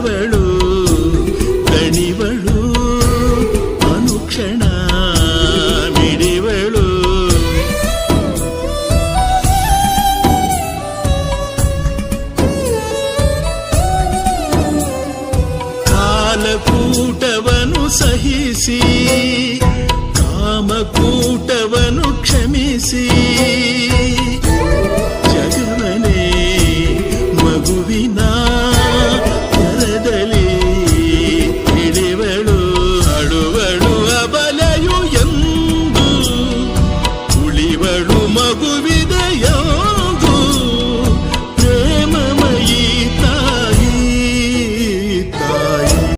ದಣಿವಳು ದಣಿವಳು ಅನುಕ್ಷಣ ಮಿಡಿವಳು. ಕಾಲಕೂಟವನು ಸಹಿಸಿ ಕಾಮಕೂಟವನು ಕ್ಷಮಿಸಿ ಜಗವನೇ ಮಗುವಿನ ಕರದಲ್ಲಿ ಹಿಡಿವಳು. ಅಳುವಳು ಅಬಲೆಯು ಎಂದು ಉಳಿವಳು ಮಗುವಿದೆಯೋ